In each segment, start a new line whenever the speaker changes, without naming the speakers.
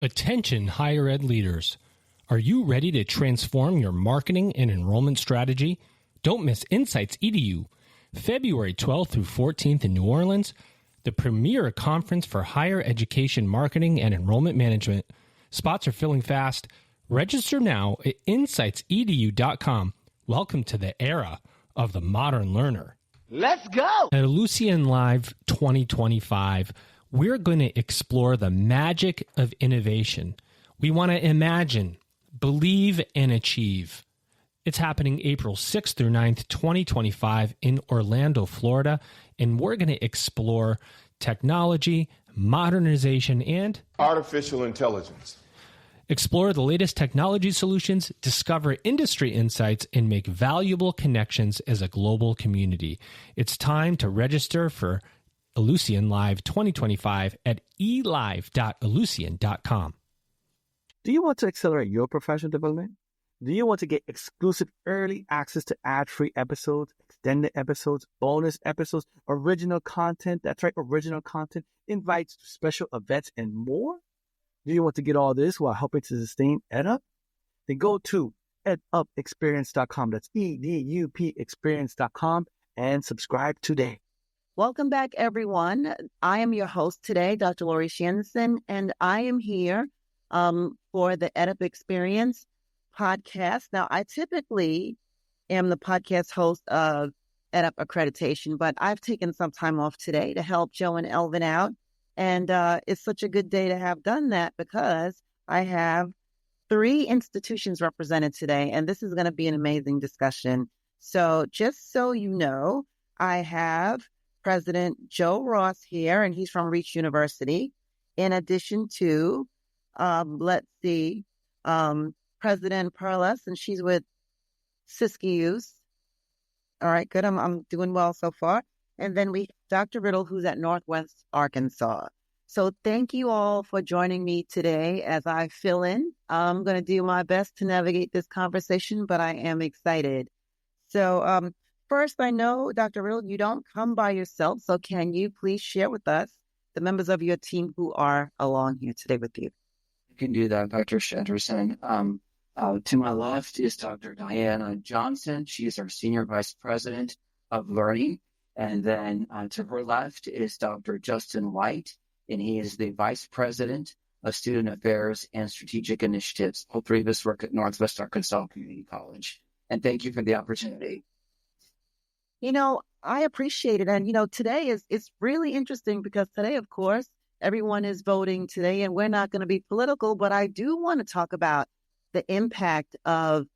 Attention higher ed leaders. Are you ready to transform your marketing and enrollment strategy? Don't miss Insights EDU, February 12th through 14th in New Orleans, the premier conference for higher education marketing and enrollment management. Spots are filling fast. Register now at insightsedu.com. Welcome to the era of the modern learner.
Let's go!
At Ellucian Live 2025, we're going to explore the magic of innovation. We want to imagine, believe, and achieve. It's happening April 6th through 9th, 2025 in Orlando, Florida, and we're going to explore technology, modernization, and
artificial intelligence.
Explore the latest technology solutions, discover industry insights, and make valuable connections as a global community. It's time to register for Ellucian Live 2025 at elive.ellucian.com.
Do you want to accelerate your professional development? Do you want to get exclusive early access to ad-free episodes, extended episodes, bonus episodes, original content? That's right, original content, invites to special events, and more? Do you want to get all this while helping to sustain EdUp? Then go to edupexperience.com. That's EDUP experience.com and subscribe today.
Welcome back, everyone. I am your host today, Dr. Lori Shanson, and I am here for the EdUp Experience podcast. Now, I typically am the podcast host of EdUp Accreditation, but I've taken some time off today to help Joe and Elvin out. And it's such a good day to have done that because I have 3 institutions represented today, and this is going to be an amazing discussion. So just so you know, I have President Joe Ross here, and he's from Reach University. In addition to, President Perlas, and she's with Siskiyous. All right, good. I'm doing well so far. And then we have Dr. Riddle, who's at Northwest Arkansas. So thank you all for joining me today as I fill in. I'm going to do my best to navigate this conversation, but I am excited. So first, I know, Dr. Riddle, you don't come by yourself. So can you please share with us the members of your team who are along here today with you?
You can do that, Dr. Shenderson. To my left is Dr. Diana Johnson. She is our Senior Vice President of Learning. And then to her left is Dr. Justin White, and he is the Vice President of Student Affairs and Strategic Initiatives. All 3 of us work at Northwest Arkansas Community College. And thank you for the opportunity.
You know, I appreciate it. And, you know, today it's really interesting because today, of course, everyone is voting today, and we're not going to be political, but I do want to talk about the impact of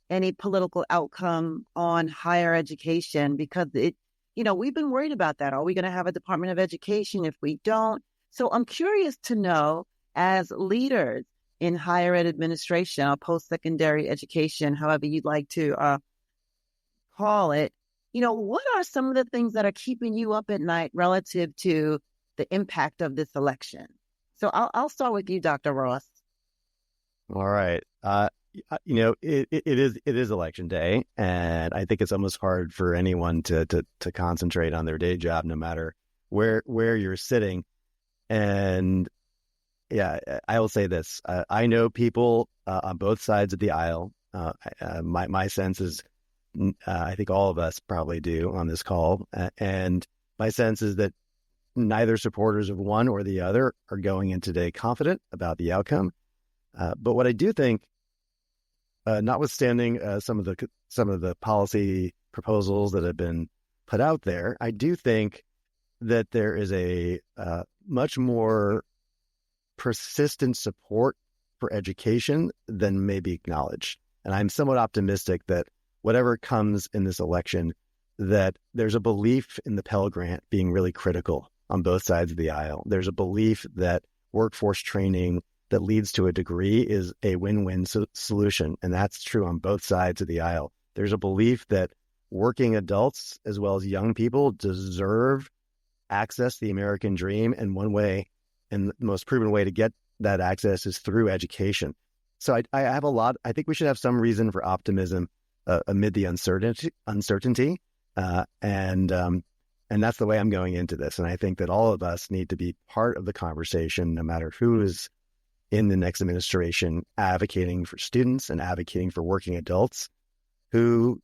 any political outcome on higher education because we've been worried about that. Are we going to have a Department of Education if we don't? So I'm curious to know, as leaders in higher ed administration or post-secondary education, however you'd like to call it, what are some of the things that are keeping you up at night relative to the impact of this election? So I'll start with you, Dr. Ross.
All right. It is election day, and I think it's almost hard for anyone to concentrate on their day job, no matter where you're sitting. And yeah, I will say this: I know people on both sides of the aisle. My sense is, I think all of us probably do on this call, and my sense is that neither supporters of one or the other are going in today confident about the outcome. But what I do think, notwithstanding some of the policy proposals that have been put out there, I do think that there is a much more persistent support for education than may be acknowledged. And I'm somewhat optimistic that whatever comes in this election, that there's a belief in the Pell Grant being really critical on both sides of the aisle. There's a belief that workforce training that leads to a degree is a win-win solution. And that's true on both sides of the aisle. There's a belief that working adults as well as young people deserve access to the American dream. And one way, and the most proven way to get that access is through education. So I have I think we should have some reason for optimism amid the uncertainty. And that's the way I'm going into this. And I think that all of us need to be part of the conversation, no matter who is in the next administration advocating for students and advocating for working adults who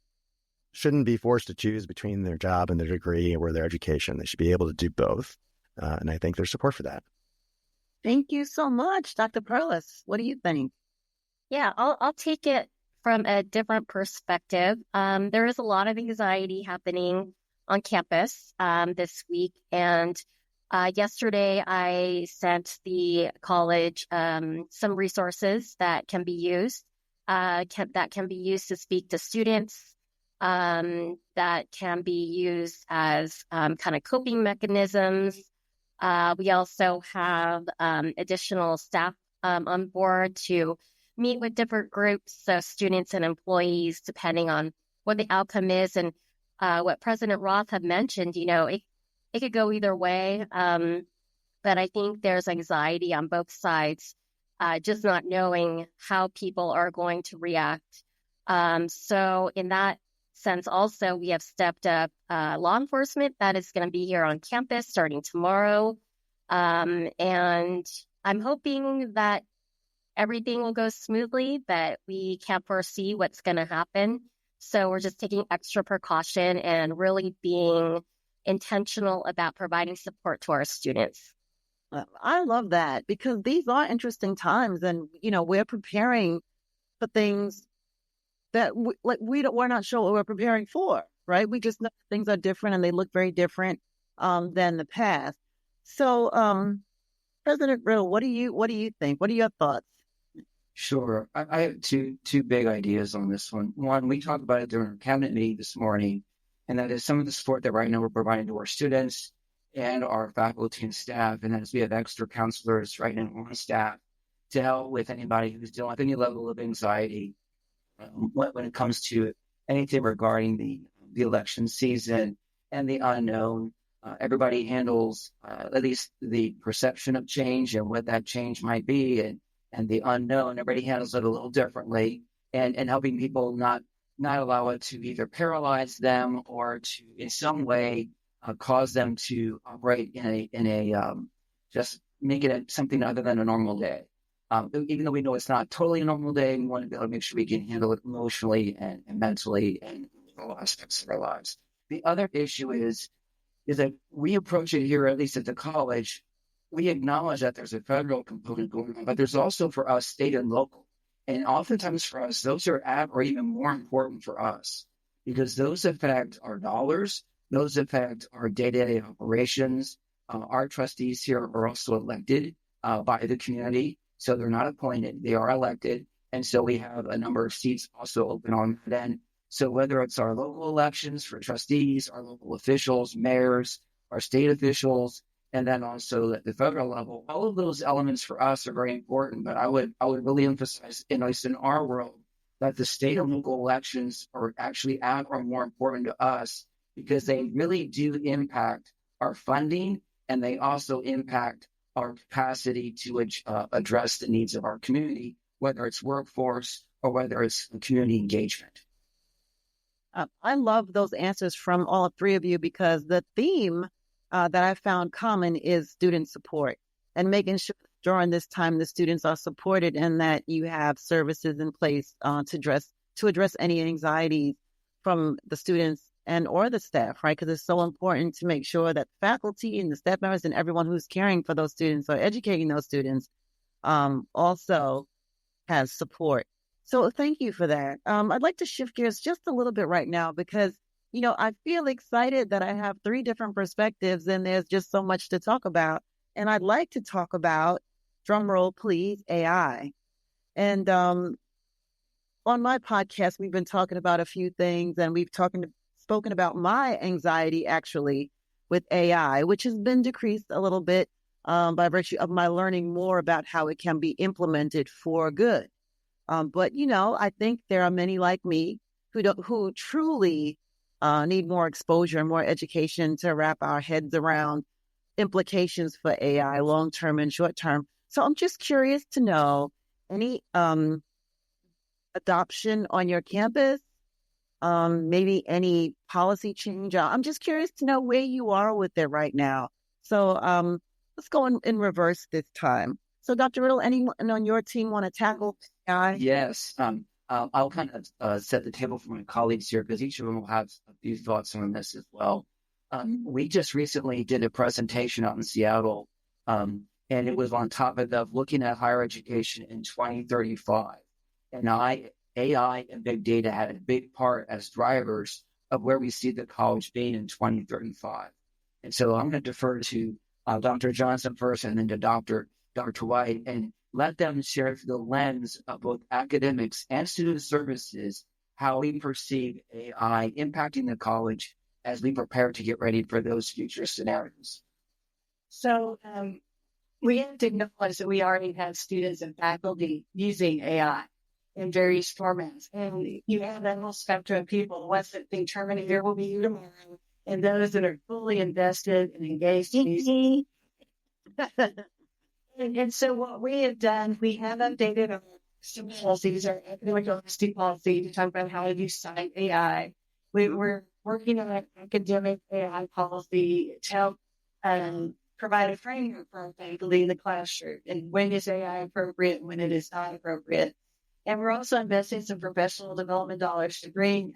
shouldn't be forced to choose between their job and their degree or their education. They should be able to do both. And I think there's support for that.
Thank you so much, Dr. Perlas. What do you think?
Yeah, I'll take it from a different perspective. There is a lot of anxiety happening on campus this week. And yesterday, I sent the college some resources that can be used, that can be used to speak to students, that can be used as kind of coping mechanisms. We also have additional staff on board to meet with different groups, so students and employees, depending on what the outcome is. And what President Roth had mentioned, it could go either way. But I think there's anxiety on both sides, just not knowing how people are going to react. So in that sense, also, we have stepped up law enforcement that is going to be here on campus starting tomorrow. And I'm hoping that everything will go smoothly, but we can't foresee what's going to happen. So we're just taking extra precaution and really being intentional about providing support to our students.
I love that, because these are interesting times, and we're preparing for things that we're not sure what we're preparing for, right? We just know things are different and they look very different than the past. So, President Rill, what do you think? What are your thoughts?
Sure. I have two big ideas on this one. One, we talked about it during our cabinet meeting this morning, and that is some of the support that right now we're providing to our students and our faculty and staff. And that is we have extra counselors right now on staff to help with anybody who's dealing with any level of anxiety when it comes to anything regarding the election season and the unknown. Everybody handles at least the perception of change and what that change might be, and the unknown. Everybody handles it a little differently, and helping people not allow it to either paralyze them or to in some way cause them to operate in a just make it something other than a normal day. Even though we know it's not totally a normal day, we want to be able to make sure we can handle it emotionally and mentally and in all aspects of our lives. The other issue is that we approach it here, at least at the college. We acknowledge that there's a federal component going on, but there's also for us state and local. And oftentimes for us, those are even more important for us because those affect our dollars, those affect our day-to-day operations. Our trustees here are also elected by the community. So they're not appointed, they are elected. And so we have a number of seats also open on that end. So whether it's our local elections for trustees, our local officials, mayors, our state officials, and then also at the federal level, all of those elements for us are very important. But I would really emphasize, at least in our world, that the state and local elections are actually are more important to us because they really do impact our funding, and they also impact our capacity to address the needs of our community, whether it's workforce or whether it's community engagement.
I love those answers from all three of you, because the theme that I found common is student support and making sure during this time the students are supported and that you have services in place to address any anxieties from the students and or the staff, right? Because it's so important to make sure that faculty and the staff members and everyone who's caring for those students or educating those students also has support. So thank you for that. I'd like to shift gears just a little bit right now because, I feel excited that I have three different perspectives and there's just so much to talk about. And I'd like to talk about, drum roll please, AI. And on my podcast, we've been talking about a few things, and we've spoken about my anxiety actually with AI, which has been decreased a little bit by virtue of my learning more about how it can be implemented for good. But, I think there are many like me who truly need more exposure and more education to wrap our heads around implications for AI, long-term and short-term. So I'm just curious to know any adoption on your campus, maybe any policy change. I'm just curious to know where you are with it right now. So let's go in reverse this time. So, Dr. Riddle, anyone on your team want to tackle AI?
Yes. I'll kind of set the table for my colleagues here because each of them will have a few thoughts on this as well. We just recently did a presentation out in Seattle, and it was on topic of looking at higher education in 2035. And AI and big data had a big part as drivers of where we see the college being in 2035. And so I'm going to defer to Dr. Johnson first and then to Dr. White, and let them share through the lens of both academics and student services how we perceive AI impacting the college as we prepare to get ready for those future scenarios.
So we have to acknowledge that we already have students and faculty using AI in various formats. And you have that whole spectrum of people. The ones that think Terminator will be here tomorrow, and those that are fully invested and engaged in using And so what we have done, we have updated our policies, our academic honesty policy to talk about how to use site AI. We're working on an academic AI policy to help provide a framework for our faculty in the classroom and when is AI appropriate and when it is not appropriate. And we're also investing some professional development dollars to bring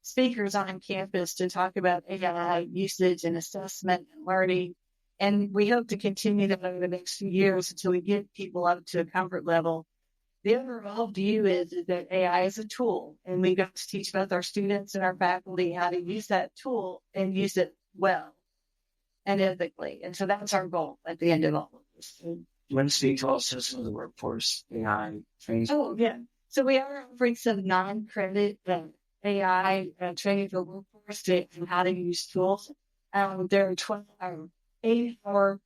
speakers on campus to talk about AI usage and assessment and learning. And we hope to continue that over the next few years until we get people up to a comfort level. The overall view is that AI is a tool, and we've got to teach both our students and our faculty how to use that tool and use it well and ethically. And so that's our goal at the end of all of this.
You want to speak to also some of the workforce AI training?
Oh, yeah. So we are offering some non-credit AI training for workforce and how to use tools. There are 8-hour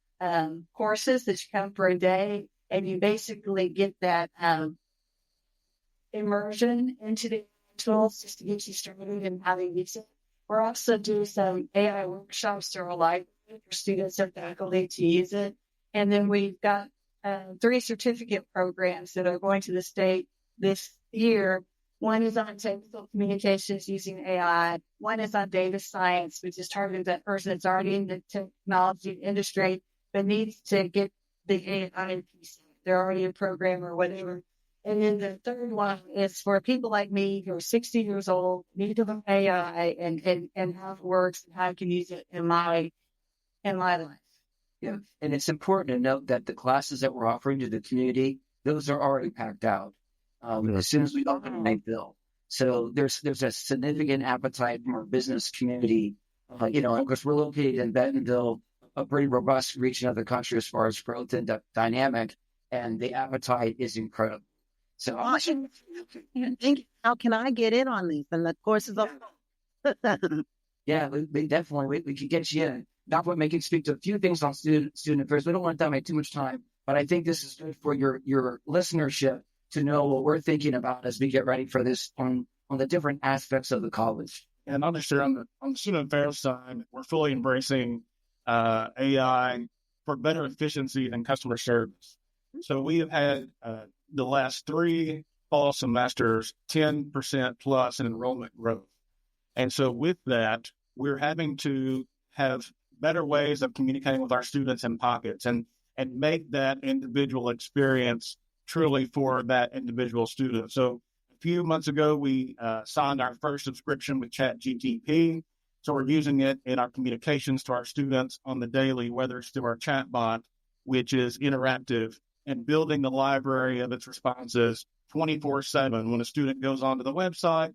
courses that you come for a day, and you basically get that immersion into the tools just to get you started in how to use it. We're also doing some AI workshops through our library for students and faculty to use it. And then we've got 3 certificate programs that are going to the state this year. One is on technical communications using AI. One is on data science, which is targeted at that person that's already in the technology industry, but needs to get the AI piece. They're already a programmer or whatever. And then the third one is for people like me who are 60 years old, need to learn AI and how it works and how I can use it in my life.
Yeah, and it's important to note that the classes that we're offering to the community, those are already packed out. As soon as we open, they fill. So there's a significant appetite from our business community. Of course, we're located in Bentonville, a pretty robust region of the country as far as growth and dynamic, and the appetite is incredible. So
how can I get in on these? And the courses are
yeah, we definitely we could get you in. Dr. White can speak to a few things on student affairs. We don't want to dominate too much time, but I think this is good for your listenership to know what we're thinking about as we get ready for this on the different aspects of the college.
And obviously on the student affairs side, we're fully embracing AI for better efficiency and customer service. So we have had the last 3 fall semesters 10% plus in enrollment growth. And so with that, we're having to have better ways of communicating with our students in pockets and make that individual experience truly for that individual student. So a few months ago, we signed our first subscription with ChatGPT. So we're using it in our communications to our students on the daily, whether it's through our chatbot, which is interactive, and building the library of its responses 24/7. When a student goes onto the website,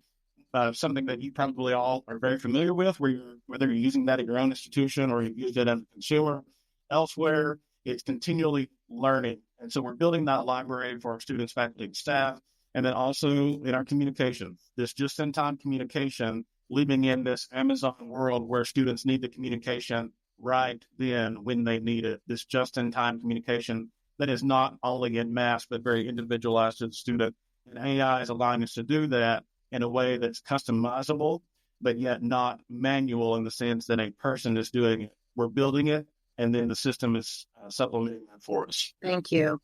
something that you probably all are very familiar with, whether you're using that at your own institution or you've used it as a consumer elsewhere, it's continually learning. And so we're building that library for our students, faculty, and staff, and then also in our communication, this just-in-time communication, living in this Amazon world where students need the communication right then when they need it, this just-in-time communication that is not only in mass, but very individualized to the student. And AI is allowing us to do that in a way that's customizable, but yet not manual in the sense that a person is doing it. We're building it, and then the system is supplementing that for us.
Thank you.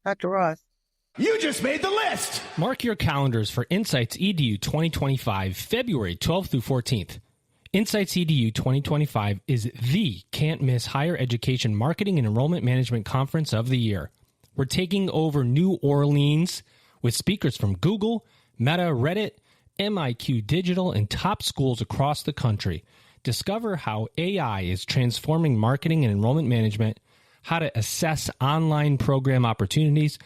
Dr. Ross.
You just made the list!
Mark your calendars for Insights EDU 2025, February 12th through 14th. Insights EDU 2025 is the can't-miss higher education marketing and enrollment management conference of the year. We're taking over New Orleans with speakers from Google, Meta, Reddit, MIQ Digital, and top schools across the country. Discover how AI is transforming marketing and enrollment management, how to assess online program opportunities,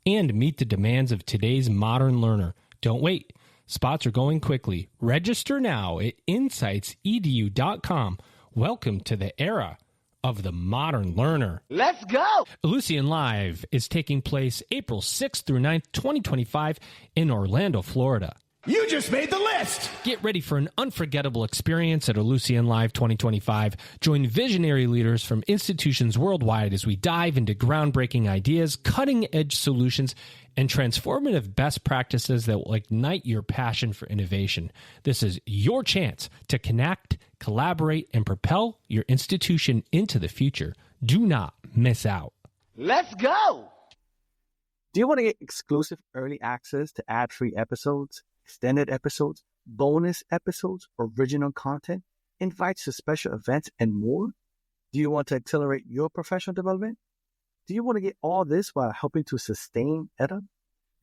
and meet the demands of today's modern learner. Don't wait. Spots are going quickly. Register now at insightsedu.com. Welcome to the era of the modern learner.
Let's go!
Ellucian Live is taking place April 6th through 9th, 2025 in Orlando, Florida.
You just made the list!
Get ready for an unforgettable experience at Ellucian Live 2025. Join visionary leaders from institutions worldwide as we dive into groundbreaking ideas, cutting-edge solutions, and transformative best practices that will ignite your passion for innovation. This is your chance to connect, collaborate, and propel your institution into the future. Do not miss out.
Let's go!
Do you want to get exclusive early access to ad-free episodes, extended episodes, bonus episodes, original content, invites to special events, and more? Do you want to accelerate your professional development? Do you want to get all this while helping to sustain EdUp?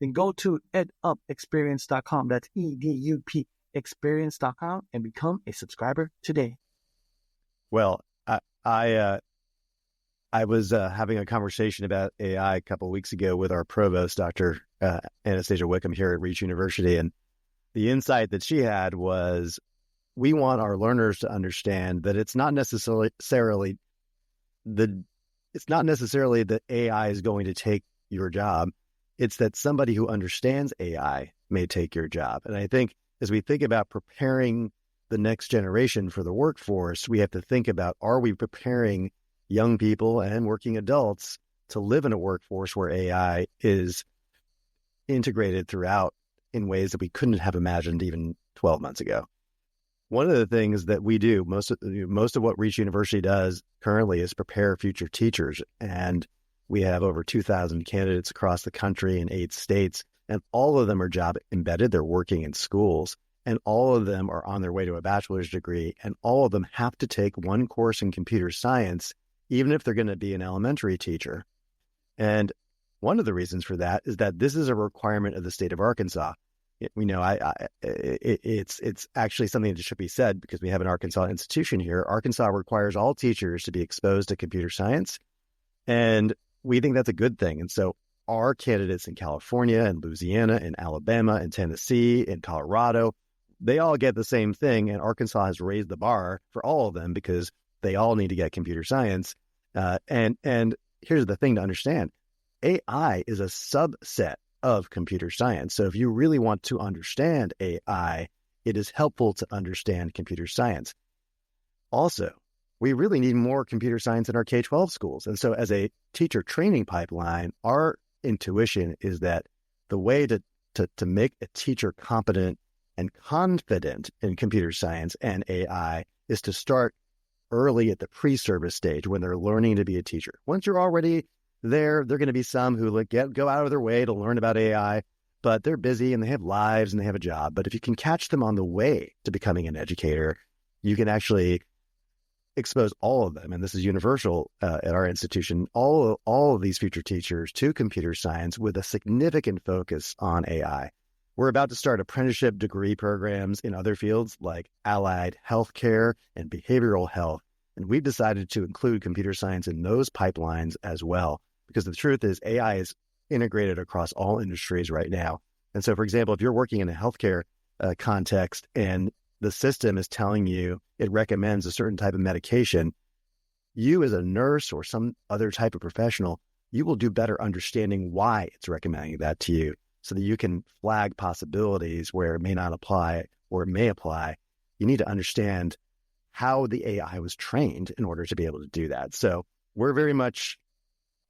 Then go to edupexperience.com. That's EDUP experience.com and become a subscriber today.
Well, I was having a conversation about AI a couple of weeks ago with our provost, Dr. Anastasia Wickham here at Reach University, and the insight that she had was we want our learners to understand that it's not necessarily that AI is going to take your job. It's that somebody who understands AI may take your job. And I think as we think about preparing the next generation for the workforce, we have to think about, are we preparing young people and working adults to live in a workforce where AI is integrated throughout in ways that we couldn't have imagined even 12 months ago. One of the things that we do, most of what Reach University does currently is prepare future teachers. And we have over 2,000 candidates across the country in 8 states, and all of them are job embedded. They're working in schools, and all of them are on their way to a bachelor's degree, and all of them have to take one course in computer science, even if they're going to be an elementary teacher. And one of the reasons for that is that this is a requirement of the state of Arkansas. It's actually something that should be said because we have an Arkansas institution here. Arkansas requires all teachers to be exposed to computer science, and we think that's a good thing. And so our candidates in California and Louisiana and Alabama and Tennessee and Colorado, they all get the same thing, and Arkansas has raised the bar for all of them because they all need to get computer science. And here's the thing to understand. AI is a subset of computer science. So if you really want to understand AI, it is helpful to understand computer science. Also, we really need more computer science in our K-12 schools. And so as a teacher training pipeline, our intuition is that the way to make a teacher competent and confident in computer science and AI is to start early at the pre-service stage when they're learning to be a teacher. Once you're already there are going to be some who go out of their way to learn about AI, but they're busy and they have lives and they have a job. But if you can catch them on the way to becoming an educator, you can actually expose all of them. And this is universal at our institution, all of these future teachers to computer science with a significant focus on AI. We're about to start apprenticeship degree programs in other fields like allied healthcare and behavioral health. And we've decided to include computer science in those pipelines as well, because the truth is AI is integrated across all industries right now. And so, for example, if you're working in a healthcare context and the system is telling you it recommends a certain type of medication, you as a nurse or some other type of professional, you will do better understanding why it's recommending that to you so that you can flag possibilities where it may not apply or it may apply. You need to understand how the AI was trained in order to be able to do that. So we're very much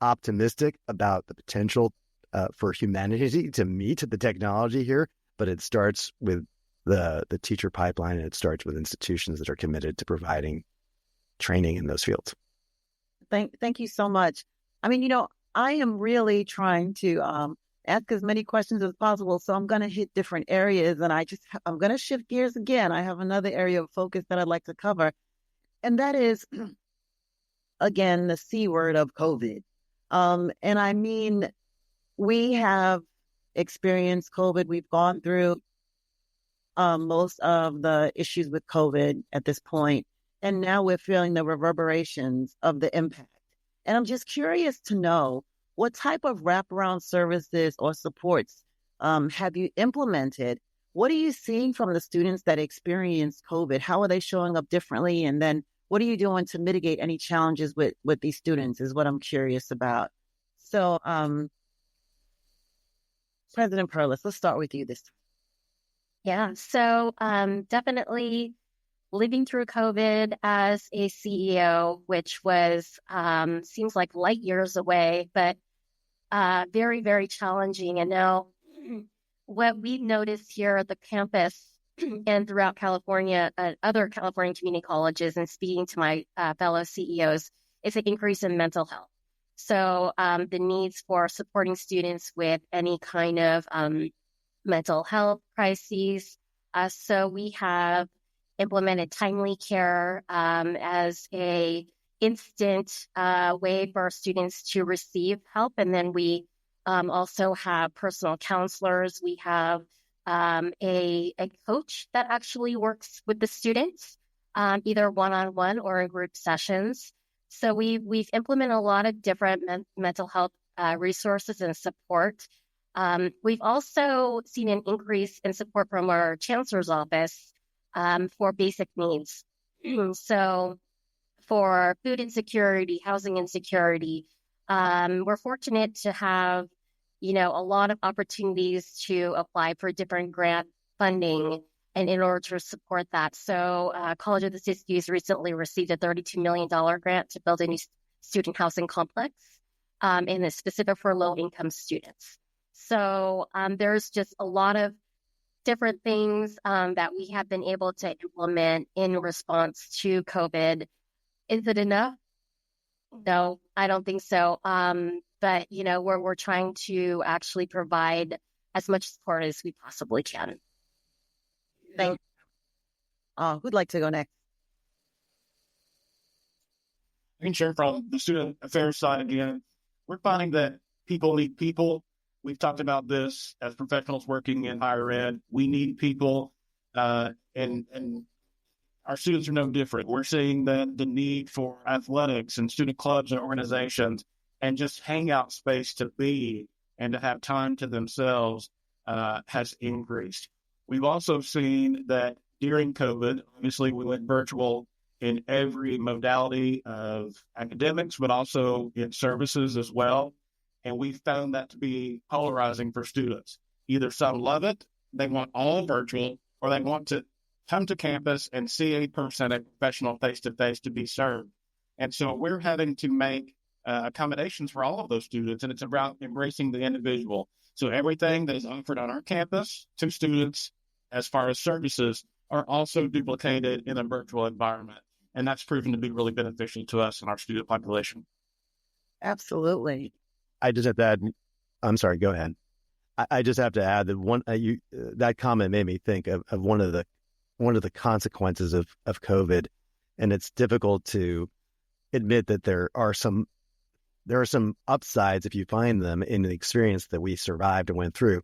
optimistic about the potential for humanity to meet the technology here, but it starts with the teacher pipeline, and it starts with institutions that are committed to providing training in those fields.
Thank you so much. I mean, I am really trying to ask as many questions as possible. So I'm going to hit different areas, and I'm going to shift gears again. I have another area of focus that I'd like to cover, and that is, again, the C word of COVID. And I mean, we have experienced COVID. We've gone through most of the issues with COVID at this point, and now we're feeling the reverberations of the impact. And I'm just curious to know, what type of wraparound services or supports have you implemented? What are you seeing from the students that experienced COVID? How are they showing up differently? And then what are you doing to mitigate any challenges with these students is what I'm curious about. So, President Perlas, let's start with you this time.
Yeah, so definitely living through COVID as a CEO, which was seems like light years away, but very, very challenging. And now what we've noticed here at the campus and throughout California, other California community colleges, and speaking to my fellow CEOs, is an increase in mental health. So the needs for supporting students with any kind of mental health crises. So we have implemented timely care as a instant way for our students to receive help. And then we also have personal counselors. We have a coach that actually works with the students, either one-on-one or in group sessions. So we've implemented a lot of different mental health resources and support. We've also seen an increase in support from our chancellor's office for basic needs. So for food insecurity, housing insecurity, we're fortunate to have, a lot of opportunities to apply for different grant funding and in order to support that. So College of the Siskiyous recently received a $32 million grant to build a new student housing complex, and it's specific for low-income students. So there's just a lot of different things that we have been able to implement in response to COVID. Is it enough? No, I don't think so. But, we're trying to actually provide as much support as we possibly can.
Thank you. Who'd like to go next?
I can share from the student affairs side again. We're finding that people need people. We've talked about this as professionals working in higher ed. We need people, and our students are no different. We're seeing that the need for athletics and student clubs and organizations and just hangout space to be and to have time to themselves has increased. We've also seen that during COVID, obviously we went virtual in every modality of academics, but also in services as well. And we found that to be polarizing for students. Either some love it, they want all virtual, or they want to come to campus and see a person, a professional face-to-face to be served. And so we're having to make accommodations for all of those students, and it's about embracing the individual. So everything that is offered on our campus to students as far as services are also duplicated in a virtual environment. And that's proven to be really beneficial to us and our student population.
Absolutely.
I just have to add, I'm sorry, go ahead. I just have to add that that comment made me think of one of the consequences of COVID, and it's difficult to admit that there are some upsides if you find them in the experience that we survived and went through.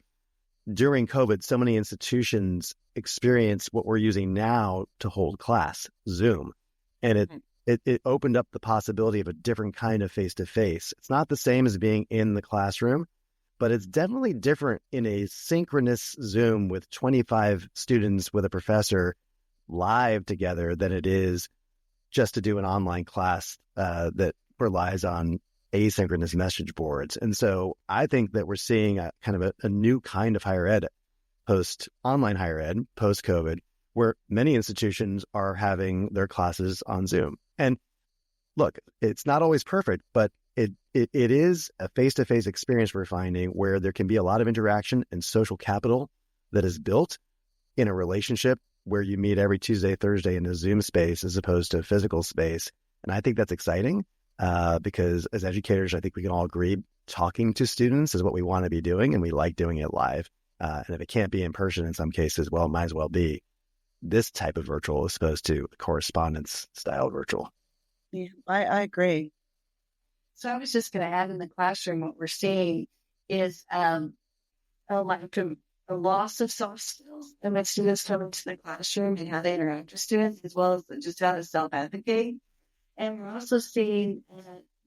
During COVID, so many institutions experienced what we're using now to hold class, Zoom, and it opened up the possibility of a different kind of face-to-face. It's not the same as being in the classroom, but it's definitely different in a synchronous Zoom with 25 students with a professor live together than it is just to do an online class that relies on asynchronous message boards. And so I think that we're seeing a kind of a new kind of higher ed, online higher ed, post-COVID, where many institutions are having their classes on Zoom. And look, it's not always perfect, but it is a face-to-face experience we're finding where there can be a lot of interaction and social capital that is built in a relationship where you meet every Tuesday, Thursday in a Zoom space as opposed to a physical space. And I think that's exciting because as educators, I think we can all agree talking to students is what we want to be doing, and we like doing it live. And if it can't be in person in some cases, well, it might as well be this type of virtual as opposed to correspondence style virtual.
Yeah, I agree.
So I was just going to add, in the classroom, what we're seeing is a loss of soft skills and when students come into the classroom and how they interact with students, as well as just how to self-advocate. And we're also seeing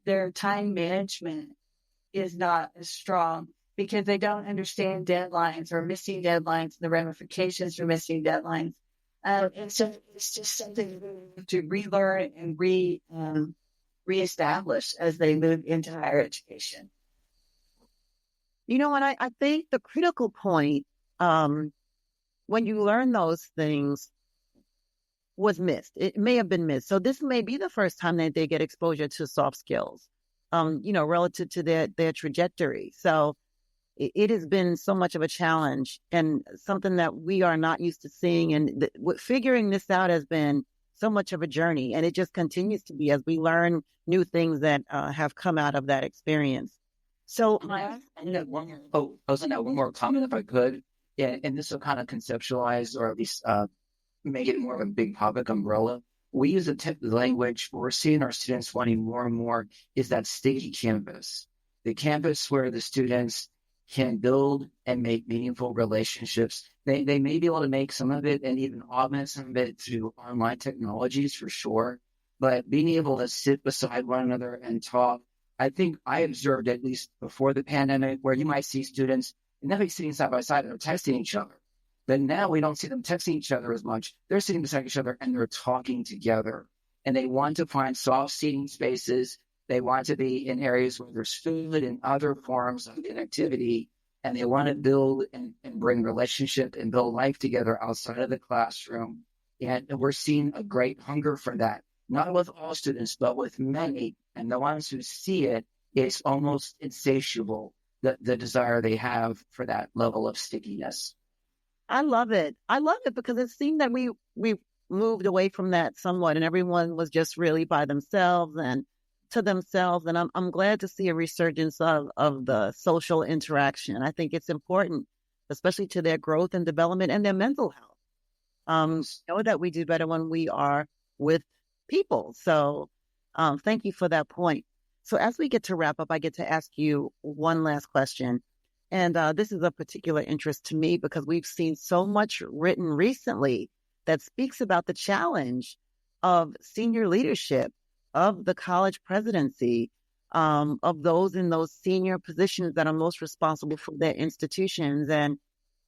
their time management is not as strong because they don't understand deadlines or missing deadlines and the ramifications for missing deadlines. And so it's just something to relearn and reestablish as they move into higher education.
You know what? I think the critical point when you learn those things was missed. It may have been missed. So this may be the first time that they get exposure to soft skills, relative to their trajectory. So it has been so much of a challenge and something that we are not used to seeing. And figuring this out has been so much of a journey. And it just continues to be as we learn new things that have come out of that experience. So
I have one more comment, if I could. Yeah, and this will kind of conceptualize or at least make it more of a big topic umbrella. We use the language we're seeing our students wanting more and more is that sticky campus. The campus where the students can build and make meaningful relationships. They may be able to make some of it and even augment some of it through online technologies for sure. But being able to sit beside one another and talk, I think I observed at least before the pandemic where you might see students and they'll be sitting side by side and they're texting each other. But now we don't see them texting each other as much. They're sitting beside each other and they're talking together. And they want to find soft seating spaces. They want to be in areas where there's food and other forms of connectivity. And they want to build and bring relationship and build life together outside of the classroom. And we're seeing a great hunger for that, not with all students, but with many. And the ones who see it, it's almost insatiable, the desire they have for that level of stickiness.
I love it. I love it because it seemed that we moved away from that somewhat and everyone was just really by themselves and to themselves. And I'm glad to see a resurgence of the social interaction. I think it's important, especially to their growth and development and their mental health. Know that we do better when we are with people. So thank you for that point. So as we get to wrap up, I get to ask you one last question. And this is of particular interest to me because we've seen so much written recently that speaks about the challenge of senior leadership, of the college presidency, of those in those senior positions that are most responsible for their institutions, and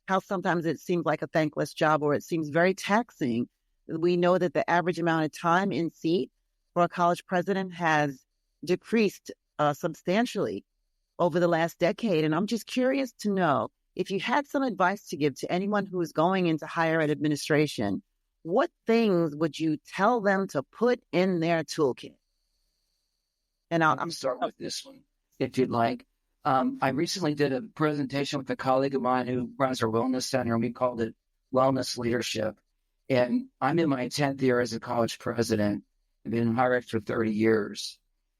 how sometimes it seems like a thankless job or it seems very taxing. We know that the average amount of time in seat for a college president has decreased substantially over the last decade. And I'm just curious to know if you had some advice to give to anyone who is going into higher ed administration, what things would you tell them to put in their toolkit? And
I'll start with this one, if you'd like. I recently did a presentation with a colleague of mine who runs our wellness center, and we called it Wellness Leadership. And I'm in my 10th year as a college president. I've been in higher ed for 30 years.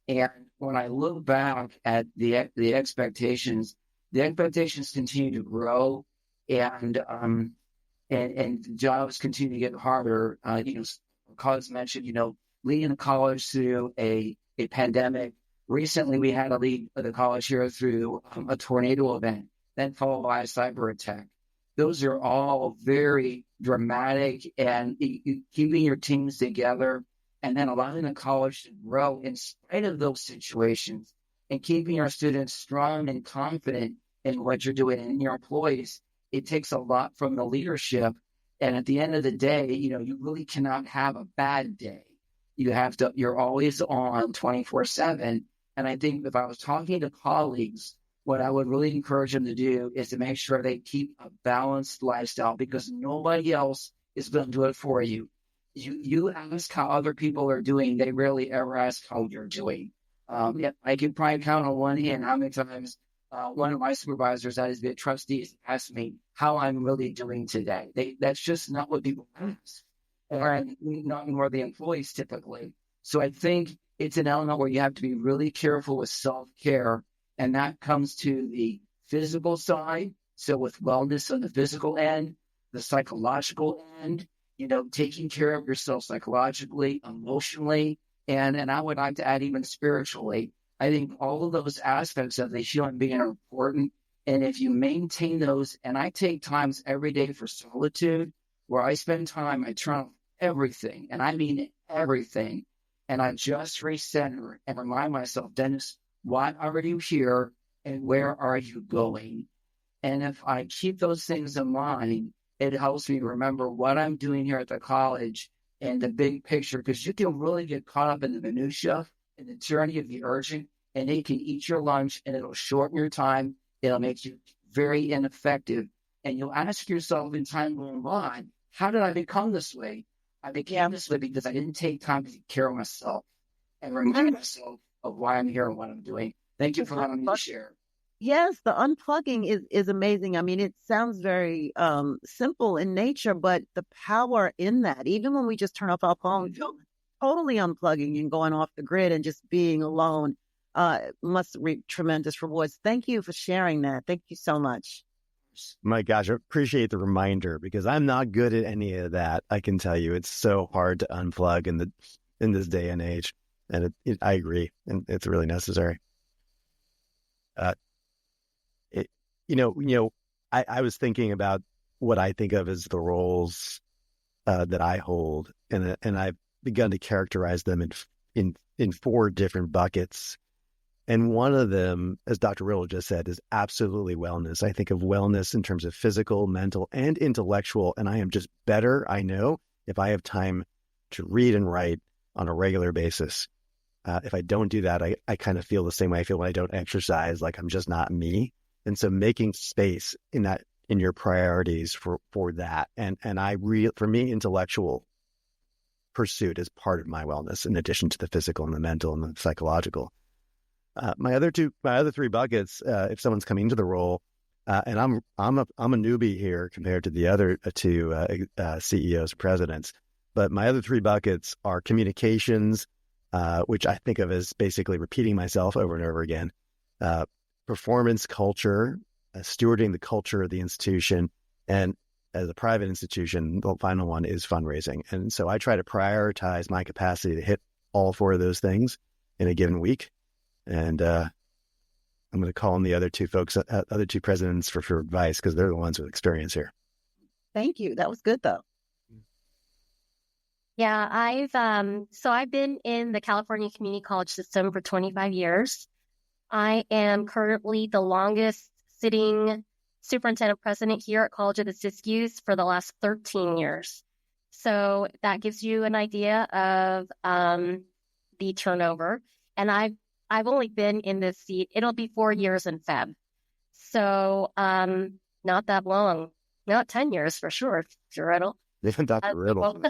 And when I look back at the expectations continue to grow, and jobs continue to get harder. Colleagues mentioned, leading a college through a pandemic. Recently, we had to lead the college here through a tornado event, then followed by a cyber attack. Those are all very dramatic, and keeping your teams together and then allowing the college to grow in spite of those situations and keeping our students strong and confident in what you're doing and your employees, it takes a lot from the leadership. And at the end of the day, you really cannot have a bad day. You're always on 24/7. And I think if I was talking to colleagues, what I would really encourage them to do is to make sure they keep a balanced lifestyle because nobody else is going to do it for you. You ask how other people are doing. They rarely ever ask how you're doing. I can probably count on one hand how many times one of my supervisors that has been trustees asked me how I'm really doing today. That's just not what people ask, or not more the employees typically. So I think it's an element where you have to be really careful with self-care And that comes to the physical side. So with wellness on the physical end, the psychological end, taking care of yourself psychologically, emotionally, and I would like to add even spiritually. I think all of those aspects of the human being are important. And if you maintain those, and I take times every day for solitude, where I spend time, I turn off everything, and I mean everything, and I just recenter and remind myself, Dennis, why are you here and where are you going? And if I keep those things in mind, it helps me remember what I'm doing here at the college and the big picture, because you can really get caught up in the minutia and the tyranny of the urgent, and it can eat your lunch and it'll shorten your time. It'll make you very ineffective. And you'll ask yourself in time going by, how did I become this way? I became this way because I didn't take time to take care of myself and remind myself of why I'm here and what I'm doing. Thank you for letting me share.
Yes, the unplugging is amazing. I mean, it sounds very simple in nature, but the power in that, even when we just turn off our phone, totally unplugging and going off the grid and just being alone, must reap tremendous rewards. Thank you for sharing that. Thank you so much.
My gosh, I appreciate the reminder, because I'm not good at any of that. I can tell you, it's so hard to unplug in this day and age, and I agree, and it's really necessary. I was thinking about what I think of as the roles that I hold, and I've begun to characterize them in 4 different buckets. And one of them, as Dr. Riddle just said, is absolutely wellness. I think of wellness in terms of physical, mental, and intellectual. And I am just better, I know, if I have time to read and write on a regular basis. If I don't do that, I kind of feel the same way I feel when I don't exercise, like I'm just not me. And so making space in your priorities for that. And for me, intellectual pursuit is part of my wellness, in addition to the physical and the mental and the psychological. My other 3 buckets, if someone's coming into the role, and I'm a newbie here compared to the other 2 CEOs, presidents, but my other 3 buckets are communications, which I think of as basically repeating myself over and over again, performance culture, stewarding the culture of the institution, and as a private institution, the final one is fundraising. And so I try to prioritize my capacity to hit all 4 of those things in a given week. And I'm going to call on the other 2 folks, other 2 presidents for advice, because they're the ones with experience here.
Thank you. That was good, though.
Yeah, I've been in the California Community College system for 25 years. I am currently the longest sitting superintendent president here at College of the Siskiyous for the last 13 years. So that gives you an idea of the turnover. And I've only been in this seat. It'll be 4 years in Feb. So not that long, not 10 years for sure, Riddle.
Dr. Riddle.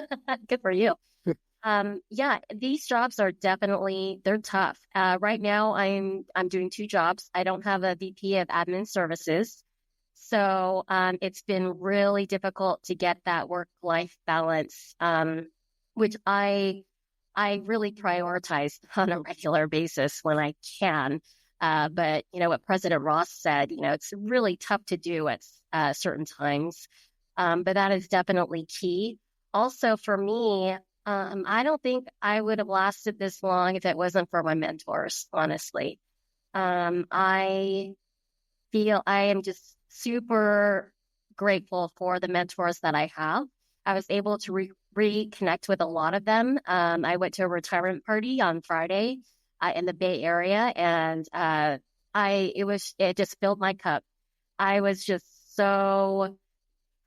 Good for you. Yeah, these jobs are they're tough. Right now I'm doing 2 jobs. I don't have a VP of admin services. So it's been really difficult to get that work-life balance, which I really prioritize on a regular basis when I can. But what President Ross said, it's really tough to do at certain times. But that is definitely key. Also for me, I don't think I would have lasted this long if it wasn't for my mentors, honestly. I feel I am just super grateful for the mentors that I have. I was able to reconnect with a lot of them. I went to a retirement party on Friday in the Bay Area, and it just filled my cup. I was just so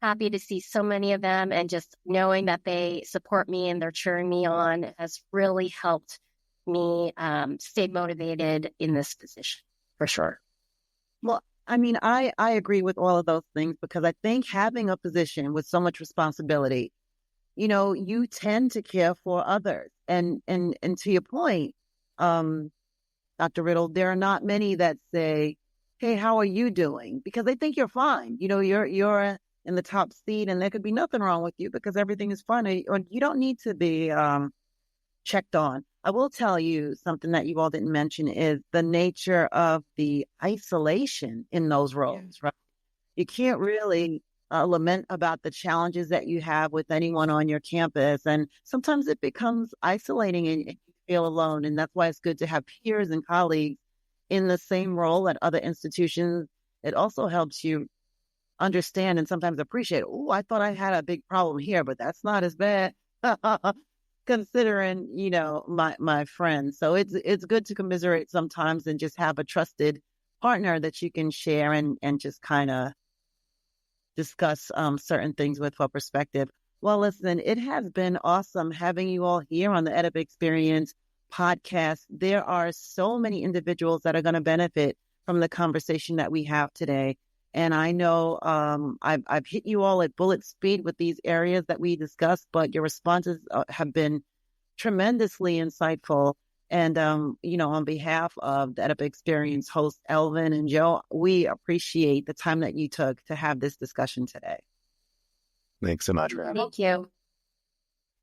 happy to see so many of them, and just knowing that they support me and they're cheering me on has really helped me stay motivated in this position, for sure.
Well, I mean, I agree with all of those things, because I think having a position with so much responsibility, you tend to care for others. And to your point, Dr. Riddle, there are not many that say, hey, how are you doing? Because they think you're fine. You're in the top seat and there could be nothing wrong with you because everything is fine. Or you don't need to be checked on. I will tell you something that you all didn't mention is the nature of the isolation in those roles, right? You can't really lament about the challenges that you have with anyone on your campus. And sometimes it becomes isolating and you feel alone. And that's why it's good to have peers and colleagues in the same role at other institutions. It also helps you understand and sometimes appreciate, oh, I thought I had a big problem here, but that's not as bad. Considering, my friends. So it's good to commiserate sometimes and just have a trusted partner that you can share and just kind of discuss certain things with for perspective. Well, listen, it has been awesome having you all here on the EdUp Experience podcast. There are so many individuals that are going to benefit from the conversation that we have today. And I know I've hit you all at bullet speed with these areas that we discussed, but your responses have been tremendously insightful. And, on behalf of the EdUp Experience host, Elvin and Joe, we appreciate the time that you took to have this discussion today.
Thanks so much, Rob.
Thank you.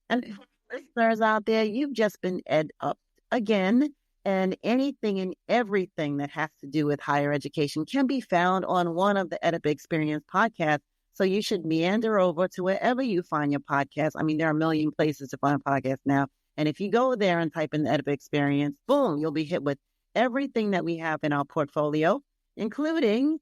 And listeners out there, you've just been EdUp again. And anything and everything that has to do with higher education can be found on one of the EdUp Experience podcasts. So you should meander over to wherever you find your podcast. I mean, there are a million places to find podcasts now. And if you go there and type in the EdUp Experience, boom, you'll be hit with everything that we have in our portfolio, including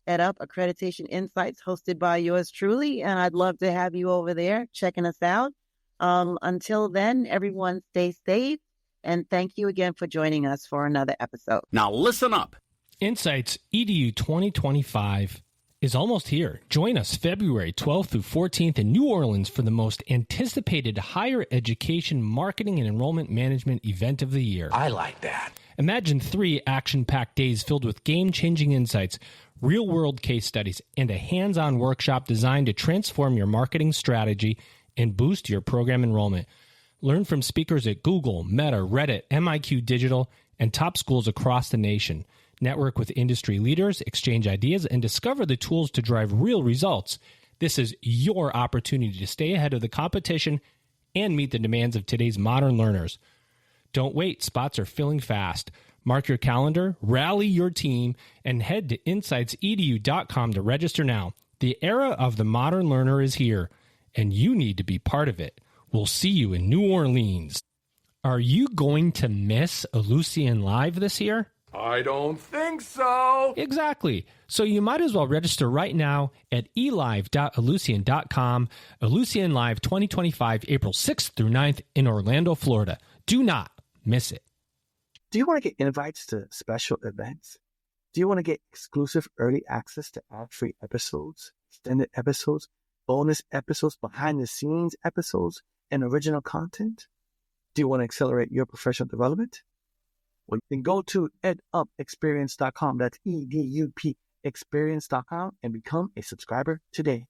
EdUp Accreditation Insights hosted by yours truly. And I'd love to have you over there checking us out. Until then, everyone stay safe. And thank you again for joining us for another episode.
Now listen up.
Insights EDU 2025 is almost here. Join us February 12th through 14th in New Orleans for the most anticipated higher education marketing and enrollment management event of the year.
I like that.
Imagine 3 action-packed days filled with game-changing insights, real-world case studies, and a hands-on workshop designed to transform your marketing strategy and boost your program enrollment. Learn from speakers at Google, Meta, Reddit, MIQ Digital, and top schools across the nation. Network with industry leaders, exchange ideas, and discover the tools to drive real results. This is your opportunity to stay ahead of the competition and meet the demands of today's modern learners. Don't wait, spots are filling fast. Mark your calendar, rally your team, and head to insightsedu.com to register now. The era of the modern learner is here, and you need to be part of it. We'll see you in New Orleans. Are you going to miss Ellucian Live this year?
I don't think so.
Exactly. So you might as well register right now at elive.ellucian.com. Ellucian Live 2025, April 6th through 9th in Orlando, Florida. Do not miss it.
Do you want to get invites to special events? Do you want to get exclusive early access to ad-free episodes, extended episodes, bonus episodes, behind-the-scenes episodes, and original content? Do you want to accelerate your professional development? Well, you can go to edupexperience.com. That's EDUP experience.com and become a subscriber today.